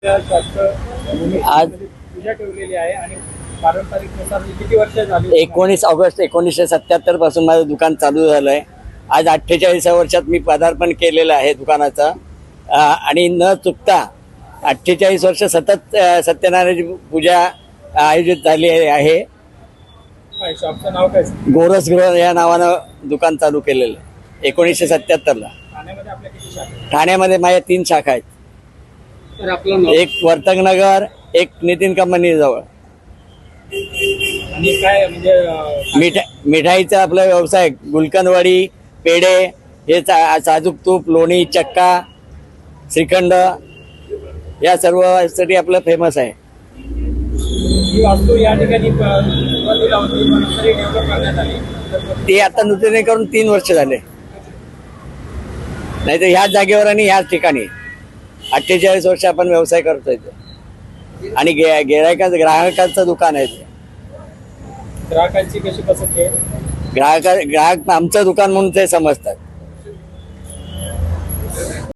आज पूजा ठेवलेली आहे आणि पारंपरिक नुसार किती वर्ष झाली? 19 ऑगस्ट 1977 पासून माझं दुकान चालू झालंय. आज 48व्या वर्षात मी पदार्पण केलेलं आहे दुकानाचं. आणि न चुकता 48 वर्ष सतत सत्यनारायणाची पूजा आयोजित झाली आहे. काय शॉपचं नाव काय? गोरसगृह या नावानं दुकान चालू केलेलं आहे 1977ला. ठाण्यामध्ये आपल्या किती शाखा आहेत? ठाण्यामध्ये माझ्या 3 शाखा आहेत. तर आपलं नाव एक वर्तकनगर, एक नितीन कंपनी जवळ. आणि काय म्हणजे मिठाईचा आपला व्यवसाय, गुलकंदवाडी, पेढे, हे साजूक तूप, लोणी, चक्का, श्रीखंड या सर्वसाठी आपलं फेमस आहे. ही वास्तू या ठिकाणी सुरुवातीला होती, पण नंतर डेव्हलप करण्यात आली. ते आता नूतनीकरण 3 वर्ष झाले. नाही तर ह्याच जागेवर आणि ह्याच ठिकाणी 48 वर्ष आपण व्यवसाय करतोय ते. आणि ग्राहकांचं दुकान आहे ते. ग्राहकांची कशी पसंती आहे? ग्राहक आमचं दुकान म्हणून ते समजतात.